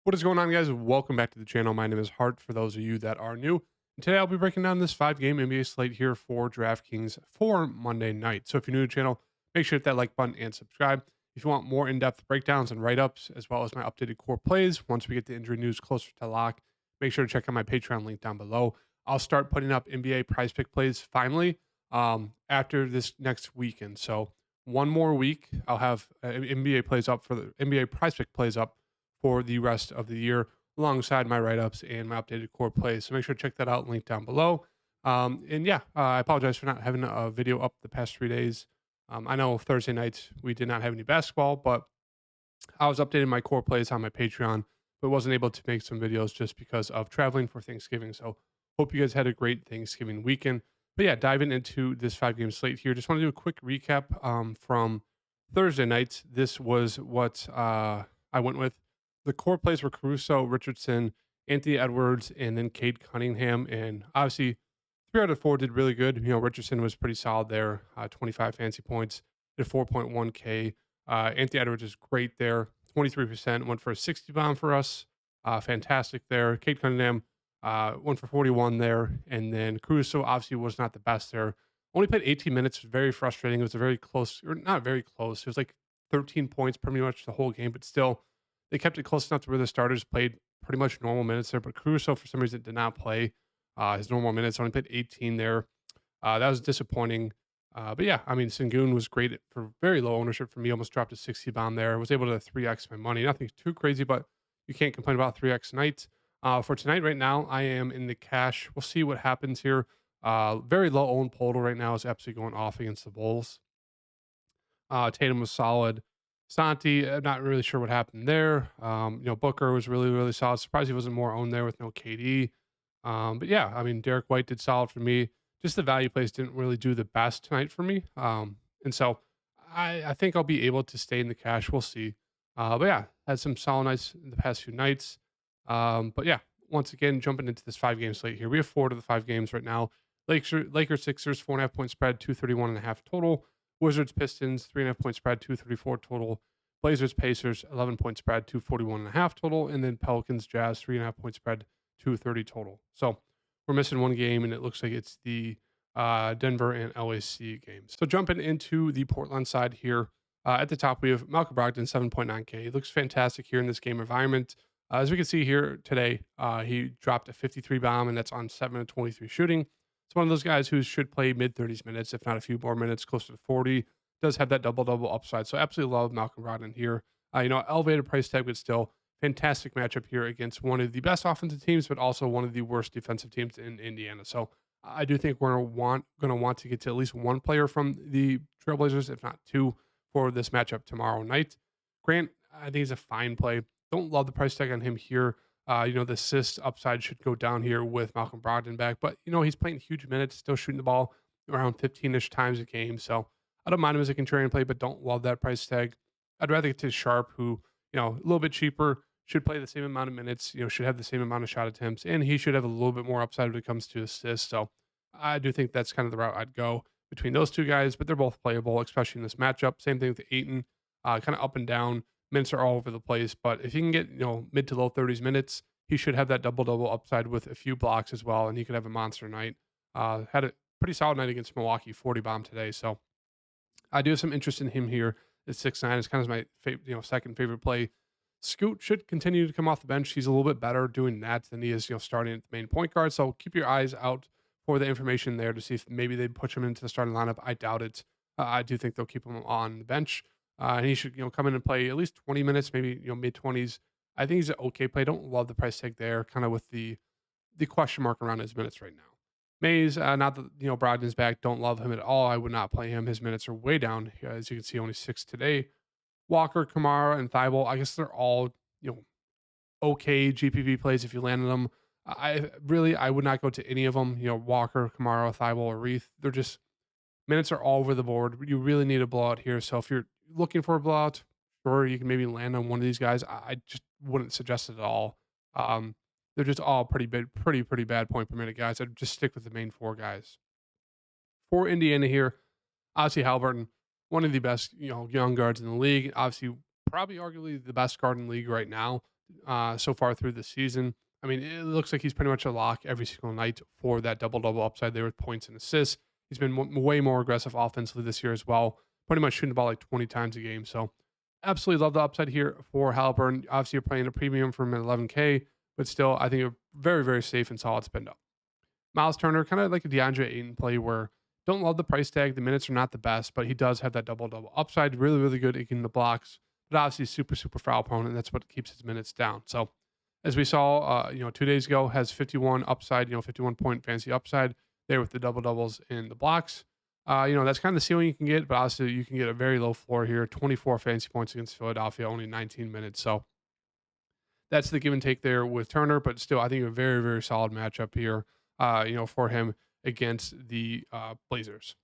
What is going on, guys? Welcome back to the channel. My name is Hart for those of you that are new. And today I'll be breaking down this 5-game NBA slate here for DraftKings for Monday night. So if you're new to the channel, make sure to hit that like button and subscribe. If you want more in-depth breakdowns and write-ups, as well as my updated core plays, once we get the injury news closer to lock, make sure to check out my Patreon link down below. I'll start putting up NBA prize pick plays finally after this next weekend. So one more week, I'll have NBA plays up for the NBA prize pick plays up for the rest of the year, alongside my write-ups and my updated core plays. So make sure to check that out, link down below. And yeah, I apologize for not having a video up the past 3 days. I know Thursday nights we did not have any basketball, but I was updating my core plays on my Patreon, but wasn't able to make some videos just because of traveling for Thanksgiving. So hope you guys had a great Thanksgiving weekend. But yeah, diving into this 5-game slate here, just want to do a quick recap from Thursday night. This was what I went with. The core plays were Caruso, Richardson, Anthony Edwards, and then Cade Cunningham. And obviously, 3 out of 4 did really good. Richardson was pretty solid there, 25 fancy points, did 4.1K. Anthony Edwards is great there, 23%, went for a 60 bomb for us. Fantastic there. Cade Cunningham went for 41 there. And then Caruso obviously was not the best there. Only played 18 minutes, very frustrating. It was a very close, or not very close. It was like 13 points pretty much the whole game, but still they kept it close enough to where the starters played pretty much normal minutes there. But Caruso, for some reason, did not play his normal minutes. Only played 18 there. That was disappointing. But yeah, I mean, Sengun was great for very low ownership for me. Almost dropped a 60 bomb there. Was able to 3x my money. Nothing too crazy, but you can't complain about 3x night. For tonight, right now, I am in the cash. We'll see what happens here. Very low owned total right now is absolutely going off against the Bulls. Tatum was solid. Santi, I'm not really sure what happened there. Booker was really, really solid. Surprised he wasn't more owned there with no KD. But yeah, I mean, Derek White did solid for me. Just the value plays didn't really do the best tonight for me. And so I think I'll be able to stay in the cash. We'll see. But yeah, had some solid nights in the past few nights. But yeah, once again, jumping into this 5-game slate here. We have 4 to the 5 games right now. Lakers Sixers, 4.5 point spread, 231.5 total. Wizards Pistons, 3.5 point spread, 234 total. Blazers Pacers, 11 point spread, 241.5 total. And then Pelicans Jazz, 3.5 point spread, 230 total. So we're missing one game, and it looks like it's the Denver and LAC games. So jumping into the Portland side here, at the top we have Malcolm Brogdon, 7.9K. He looks fantastic here in this game environment. As we can see here today, he dropped a 53 bomb, and that's on 7 of 23 shooting. It's one of those guys who should play mid 30s minutes, if not a few more minutes, closer to 40. Does have that double double upside. So absolutely love Malcolm Brogdon here. Elevated price tag, but still fantastic matchup here against one of the best offensive teams, but also one of the worst defensive teams in Indiana. So I do think we're gonna want to get to at least one player from the Trailblazers, if not two, for this matchup tomorrow night. Grant, I think he's a fine play. Don't love the price tag on him here. The assist upside should go down here with Malcolm Brogdon back, but he's playing huge minutes, still shooting the ball around 15-ish times a game. So I don't mind him as a contrarian play, but don't love that price tag. I'd rather get to Sharp, who a little bit cheaper, should play the same amount of minutes, should have the same amount of shot attempts, and he should have a little bit more upside when it comes to assists. So I do think that's kind of the route I'd go between those two guys, but they're both playable, especially in this matchup. Same thing with Aiton, kind of up and down. Minutes are all over the place, but if he can get, mid to low 30s minutes, he should have that double double upside with a few blocks as well, and he could have a monster night. Had a pretty solid night against Milwaukee, 40 bomb today. So I do have some interest in him here at 6'9". It's kind of my second favorite play. Scoot should continue to come off the bench. He's a little bit better doing that than he is, starting at the main point guard. So keep your eyes out for the information there to see if maybe they push him into the starting lineup. I doubt it. I do think they'll keep him on the bench. And he should, come in and play at least 20 minutes, maybe, mid 20s. I think he's an okay play. Don't love the price tag there, kind of with the question mark around his minutes right now. Mays, not that, Brogdon's back. Don't love him at all. I would not play him. His minutes are way down. As you can see, only 6 today. Walker, Kamara, and Thibault, I guess they're all, okay GPP plays if you landed them. I would not go to any of them. Walker, Kamara, Thibault, or Reith. They're just minutes are all over the board. You really need a blowout here. So if you're looking for a blowout, sure, you can maybe land on one of these guys. I just wouldn't suggest it at all. They're just all pretty bad point per minute guys. I'd just stick with the main 4 guys. For Indiana here, obviously Halliburton, one of the best young guards in the league. Obviously, probably arguably the best guard in the league right now. so far through the season. I mean, it looks like he's pretty much a lock every single night for that double double upside there with points and assists. He's been way more aggressive offensively this year as well, pretty much shooting the ball like 20 times a game. So, absolutely love the upside here for Halliburton. Obviously, you're playing a premium from 11K, but still, I think you're very, very safe and solid spend up. Miles Turner, kind of like a DeAndre Ayton play where don't love the price tag. The minutes are not the best, but he does have that double double upside. Really, really good in the blocks, but obviously super, super foul prone, and that's what keeps his minutes down. So, as we saw, 2 days ago, has 51 upside, 51 point fantasy upside there with the double doubles in the blocks. That's kind of the ceiling you can get, but obviously you can get a very low floor here. 24 fantasy points against Philadelphia, only 19 minutes. So that's the give and take there with Turner, but still, I think a very, very solid matchup here, for him against the Blazers.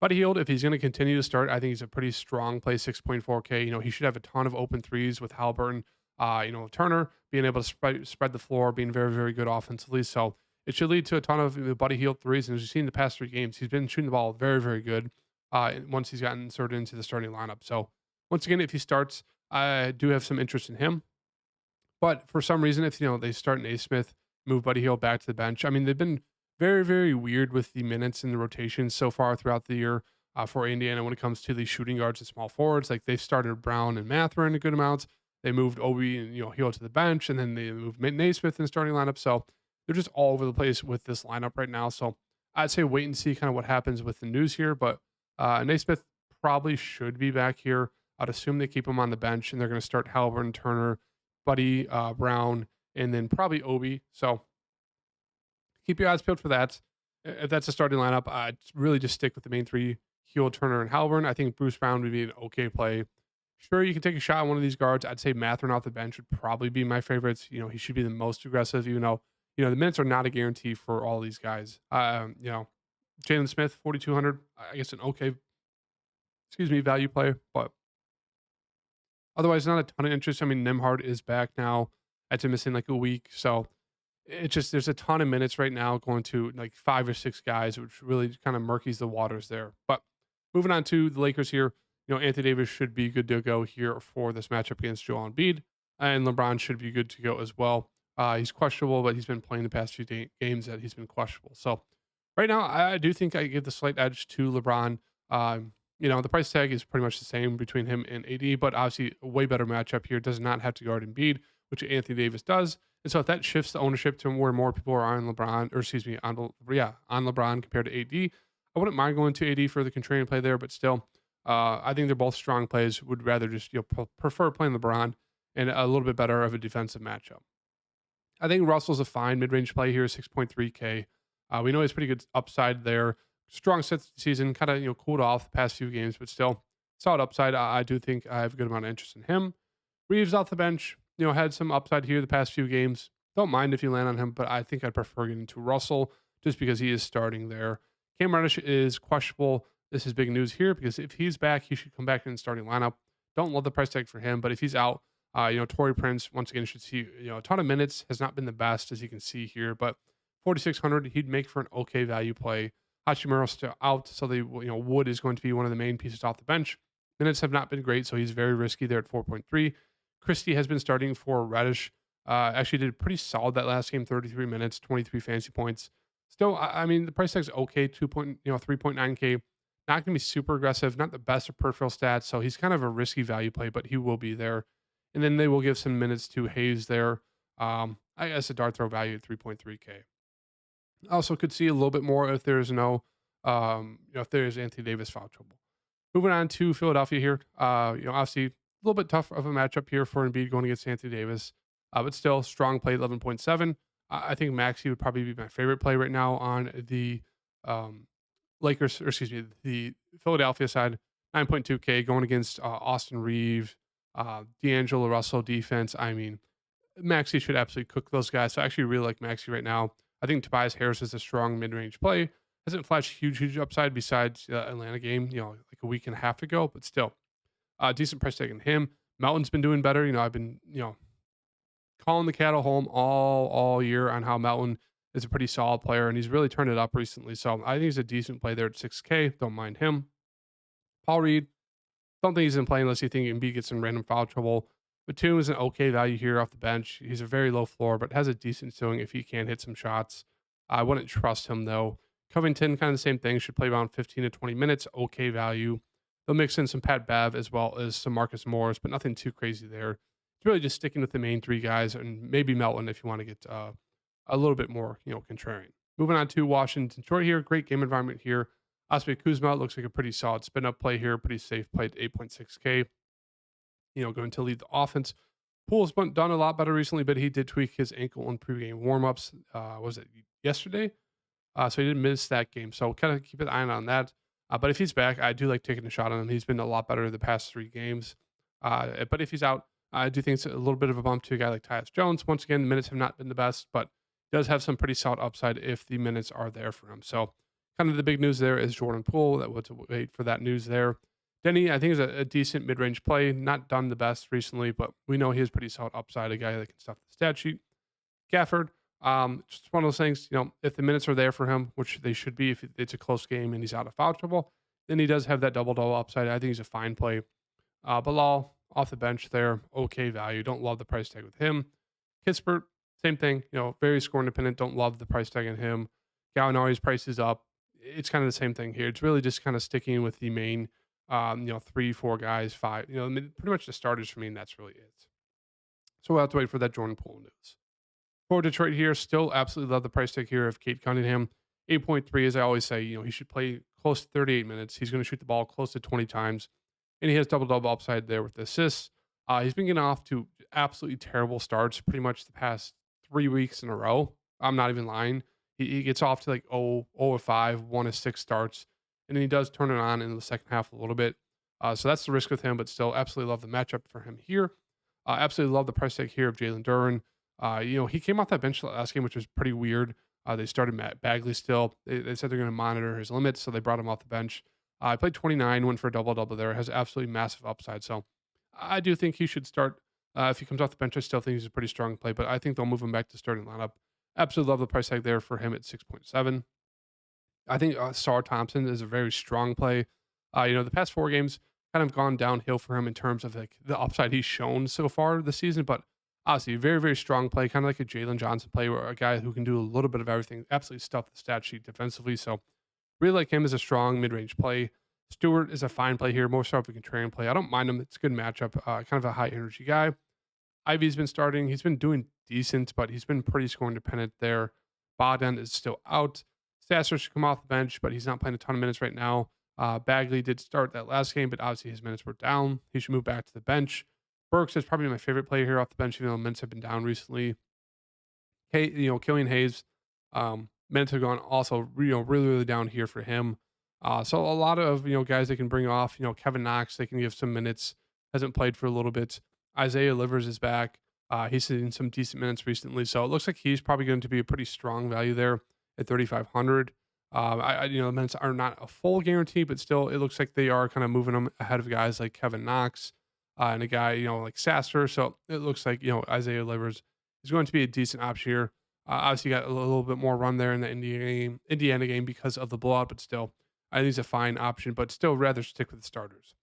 Buddy Hield, if he's going to continue to start, I think he's a pretty strong play, 6.4K. He should have a ton of open threes with Halliburton. Turner being able to spread the floor, being very, very good offensively. So it should lead to a ton of Buddy Hield threes. And as you've seen in the past 3 games, he's been shooting the ball very, very good once he's gotten inserted into the starting lineup. So once again, if he starts, I do have some interest in him. But for some reason, if they start Naismith, move Buddy Hield back to the bench. I mean, they've been very, very weird with the minutes in the rotations so far throughout the year for Indiana when it comes to the shooting guards and small forwards. Like they've started Brown and Mathurin a good amount. They moved Obi and Hield to the bench, and then they moved Naismith in the starting lineup. So they're just all over the place with this lineup right now. So I'd say wait and see kind of what happens with the news here. But Naismith probably should be back here. I'd assume they keep him on the bench, and they're going to start Halliburton, Turner, Buddy, Brown, and then probably Obi. So keep your eyes peeled for that. If that's a starting lineup, I'd really just stick with the main three: Hield, Turner, and Halliburton. I think Bruce Brown would be an okay play. Sure, you can take a shot on one of these guards. I'd say Mathurin off the bench would probably be my favorites. He should be the most aggressive, even though, the minutes are not a guarantee for all these guys. Jalen Smith, 4,200, I guess an okay, value play, but otherwise not a ton of interest. I mean, Nembhard is back now after missing like a week. So it's just, there's a ton of minutes right now going to like 5 or 6 guys, which really kind of murkies the waters there. But moving on to the Lakers here. Anthony Davis should be good to go here for this matchup against Joel Embiid, and LeBron should be good to go as well. He's questionable, but he's been playing the past few games that he's been questionable. So right now, I do think I give the slight edge to LeBron. The price tag is pretty much the same between him and AD, but obviously a way better matchup here. Does not have to guard Embiid, which Anthony Davis does. And so if that shifts the ownership to where more people are on LeBron, on LeBron compared to AD, I wouldn't mind going to AD for the contrarian play there, but still. I think they're both strong plays. Would rather just prefer playing LeBron and a little bit better of a defensive matchup. I think Russell's a fine mid-range play here, 6.3K. We know he's pretty good upside there. Strong set season, kind of cooled off the past few games, but still solid upside. I do think I have a good amount of interest in him. Reeves off the bench, had some upside here the past few games. Don't mind if you land on him, but I think I'd prefer getting to Russell just because he is starting there. Cam Reddish is questionable. This is big news here because if he's back, he should come back in the starting lineup. Don't love the price tag for him, but if he's out, Torrey Prince once again should see a ton of minutes. Has not been the best as you can see here, but 4,600 he'd make for an okay value play. Hachimura's still out, so Wood is going to be one of the main pieces off the bench. Minutes have not been great, so he's very risky there at 4.3. Christie has been starting for Reddish. Actually did pretty solid that last game, 33 minutes, 23 fantasy points. Still, I mean the price tag's okay, 3.9K. Not going to be super aggressive, not the best of peripheral stats, so he's kind of a risky value play, but he will be there. And then they will give some minutes to Hayes there. I guess a dart throw value at 3.3K. Also could see a little bit more if there's if there's Anthony Davis foul trouble. Moving on to Philadelphia here. Obviously a little bit tough of a matchup here for Embiid going against Anthony Davis, but still strong play, 11.7. I think Maxey would probably be my favorite play right now on the the Philadelphia side, 9.2K going against Austin Reeves, D'Angelo Russell defense. I mean, Maxey should absolutely cook those guys. So I actually really like Maxey right now. I think Tobias Harris is a strong mid-range play. Hasn't flashed huge upside besides the Atlanta game, like a week and a half ago, but still decent price tag on him. Melton's been doing better. I've been, calling the cattle home all year on how Melton is a pretty solid player, and he's really turned it up recently. So I think he's a decent play there at 6K. Don't mind him. Paul Reed, don't think he's in play unless you think Embiid gets in random foul trouble. Batum is an okay value here off the bench. He's a very low floor, but has a decent ceiling if he can hit some shots. I wouldn't trust him though. Covington, kind of the same thing, should play around 15 to 20 minutes. Okay value. They'll mix in some Pat Bev as well as some Marcus Morris, but nothing too crazy there. It's really just sticking with the main three guys and maybe Melton if you want to get a little bit more, contrarian. Moving on to Washington Detroit here. Great game environment here. Osby Kuzma looks like a pretty solid spin up play here. Pretty safe play at 8.6K. Going to lead the offense. Poole's done a lot better recently, but he did tweak his ankle in pregame warmups. Was it yesterday? So he didn't miss that game. So kind of keep an eye on that. But if he's back, I do like taking a shot on him. He's been a lot better the past 3 games. But if he's out, I do think it's a little bit of a bump to a guy like Tyus Jones. Once again, the minutes have not been the best, but does have some pretty solid upside if the minutes are there for him. So kind of the big news there is Jordan Poole. That was to wait for that news there. Denny, I think, is a decent mid-range play. Not done the best recently, but we know he has pretty solid upside. A guy that can stuff the stat sheet. Gafford, just one of those things. If the minutes are there for him, which they should be, if it's a close game and he's out of foul trouble, then he does have that double upside. I think he's a fine play. Bilal off the bench there, okay value. Don't love the price tag with him. Kispert, same thing. Very score independent. Don't love the price tag on him. Gallinari's price is up. It's kind of the same thing here. It's really just kind of sticking with the main 3, 4 guys, 5, pretty much the starters for me, and that's really it. So we'll have to wait for that Jordan Poole news. For Detroit here, still absolutely love the price tag here of Kate Cunningham. 8.3, as I always say, he should play close to 38 minutes. He's going to shoot the ball close to 20 times, and he has double upside there with the assists. He's been getting off to absolutely terrible starts pretty much the past 3 weeks in a row. I'm not even lying. He gets off to like 0-5, 1-6 starts, and then he does turn it on in the second half a little bit. So that's the risk with him, but still absolutely love the matchup for him here. Absolutely love the price tag here of Jalen Duren. He came off that bench last game, which was pretty weird. They started Matt Bagley still. They said they're going to monitor his limits, so they brought him off the bench. I played 29, went for a double there. Has absolutely massive upside. So I do think he should start. If he comes off the bench, I still think he's a pretty strong play, but I think they'll move him back to starting lineup. Absolutely love the price tag there for him at 6.7. I think Sar Thompson is a very strong play. The past 4 games kind of gone downhill for him in terms of like the upside he's shown so far this season, but obviously a very, very strong play, kind of like a Jalen Johnson play, or a guy who can do a little bit of everything, absolutely stuff the stat sheet defensively. So really like him as a strong mid-range play. Stewart is a fine play here, more so of a contrarian play. I don't mind him. It's a good matchup. Kind of a high energy guy. Ivy's been starting. He's been doing decent, but he's been pretty scoring dependent there. Bogdan is still out. Sasser should come off the bench, but he's not playing a ton of minutes right now. Bagley did start that last game, but obviously his minutes were down. He should move back to the bench. Burks is probably my favorite player here off the bench, even though minutes have been down recently. Killian Hayes, minutes have gone also, really, really down here for him. So a lot of, guys they can bring off, Kevin Knox, they can give some minutes, hasn't played for a little bit. Isaiah Livers is back. He's seen some decent minutes recently. So it looks like he's probably going to be a pretty strong value there at 3,500. The minutes are not a full guarantee, but still it looks like they are kind of moving them ahead of guys like Kevin Knox and a guy, like Sasser. So it looks like, Isaiah Livers is going to be a decent option here. Obviously got a little bit more run there in the Indiana game because of the blowout, but still I think he's a fine option, but still rather stick with the starters.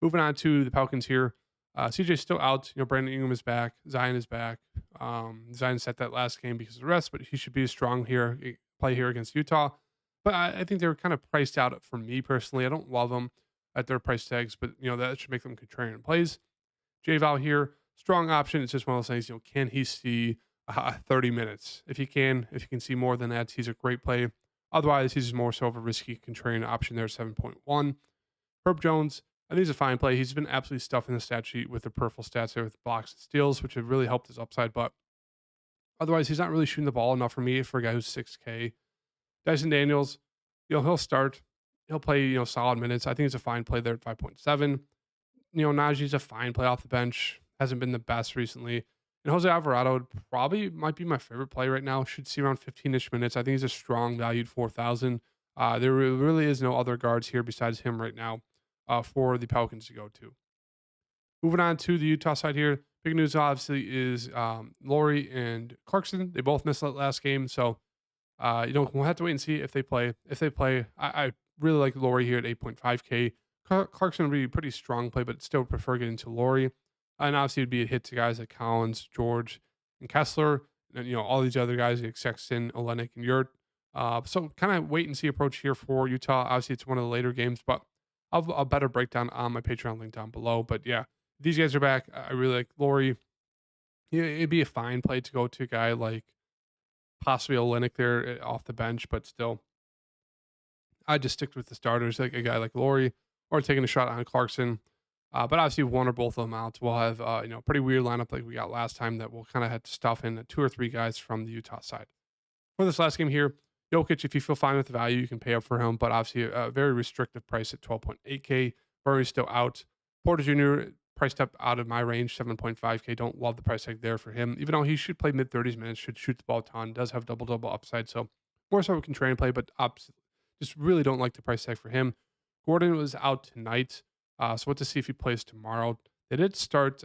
Moving on to the Pelicans here. CJ's still out. Brandon Ingram is back. Zion is back. Zion set that last game because of the rest, but he should be a strong play here against Utah. But I think they were kind of priced out for me personally. I don't love them at their price tags, but that should make them contrarian plays. J-Val here, strong option. It's just one of those things. Can he see 30 minutes? If he can see more than that, he's a great play. Otherwise, he's more so of a risky contrarian option there, 7.1. Herb Jones, I think he's a fine play. He's been absolutely stuffing the stat sheet with the peripheral stats there with blocks and steals, which have really helped his upside. But otherwise, he's not really shooting the ball enough for me for a guy who's 6K. Dyson Daniels, he'll start. He'll play, solid minutes. I think he's a fine play there at 5.7. Najee's a fine play off the bench. Hasn't been the best recently. And Jose Alvarado probably might be my favorite play right now. Should see around 15-ish minutes. I think he's a strong valued 4,000. There really is no other guards here besides him right now for the Pelicans to go to. Moving on to the Utah side here. Big news obviously is Laurie and Clarkson. They both missed that last game. So, we'll have to wait and see if they play. If they play, I really like Laurie here at 8.5K. Clarkson would be a pretty strong play, but still prefer getting to Laurie. And obviously, it'd be a hit to guys like Collins, George, and Kessler, and all these other guys like Sexton, Olenek, and Yurt. So kind of wait and see approach here for Utah. Obviously, it's one of the later games, but I'll have a better breakdown on my Patreon link down below. But yeah, these guys are back. I really like Laurie. Yeah, it'd be a fine play to go to a guy like possibly Olenek there off the bench, but still, I just stick with the starters, like a guy like Laurie, or taking a shot on Clarkson. But obviously, one or both of them out, we'll have pretty weird lineup like we got last time that we'll kind of have to stuff in two or three guys from the Utah side. For this last game here, Jokic, if you feel fine with the value, you can pay up for him, but obviously a very restrictive price at 12.8K. Murray's still out. Porter Jr. priced up out of my range, 7.5K. Don't love the price tag there for him, even though he should play mid 30s minutes, should shoot the ball a ton, does have double double upside. So more so we can train play, but just really don't like the price tag for him. Gordon was out tonight, so what to see if he plays tomorrow. They did start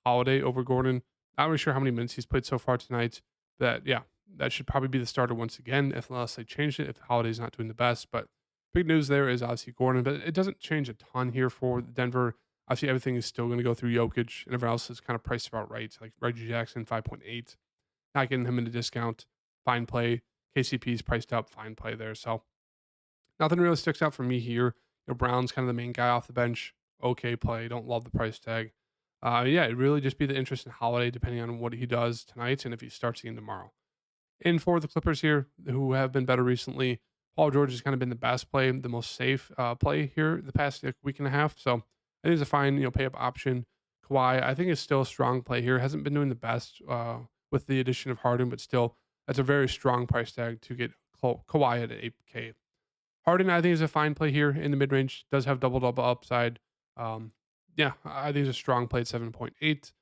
Holiday over Gordon. Not really sure how many minutes he's played so far tonight. But yeah, that should probably be the starter once again, if unless they changed it, if Holiday's not doing the best. But big news there is obviously Gordon, but it doesn't change a ton here for Denver. Obviously, everything is still going to go through Jokic, and everyone else is kind of priced about right. Like Reggie Jackson, 5.8. Not getting him into discount. Fine play. KCP's priced up. Fine play there. So nothing really sticks out for me here. Brown's kind of the main guy off the bench. Okay play. Don't love the price tag. Yeah, it'd really just be the interest in Holiday, depending on what he does tonight and if he starts again tomorrow. And for the Clippers here, who have been better recently, Paul George has kind of been the best play, the most safe play here the past week and a half. So I think it's a fine, pay up option. Kawhi, I think is still a strong play here. Hasn't been doing the best with the addition of Harden, but still, that's a very strong price tag to get Kawhi at 8K. Harden, I think, is a fine play here in the mid range. Does have double double upside. Um, yeah, I think it's a strong play at 7.8.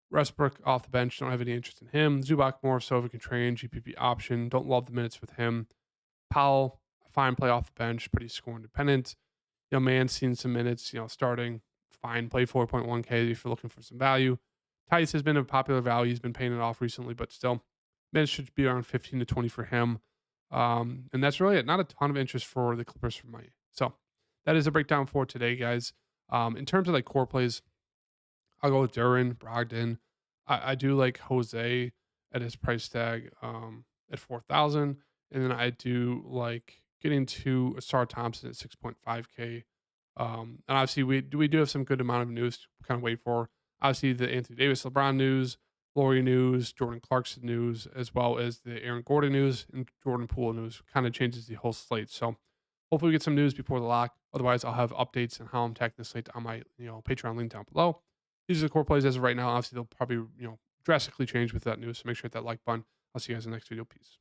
Westbrook off the bench. Don't have any interest in him. Zubac more so if we can train. GPP option. Don't love the minutes with him. Powell, fine play off the bench. Pretty score independent. Man, seen some minutes. Starting fine play 4.1K if you're looking for some value. Tice has been a popular value. He's been paying it off recently, but still, minutes should be around 15 to 20 for him. And that's really it. Not a ton of interest for the Clippers for me. So that is a breakdown for today, guys. In terms of like core plays, I'll go with Duran, Brogdon. I do like Jose at his price tag at 4,000. And then I do like getting to Asar Thompson at 6.5K. And obviously we do have some good amount of news to kind of wait for. Obviously the Anthony Davis, LeBron news, Laurie news, Jordan Clarkson news, as well as the Aaron Gordon news and Jordan Poole news. Kind of changes the whole slate. So hopefully we get some news before the lock. Otherwise, I'll have updates on how I'm attacking the slate on my Patreon link down below. These are the core plays as of right now. Obviously, they'll probably drastically change with that news. So make sure to hit that like button. I'll see you guys in the next video. Peace.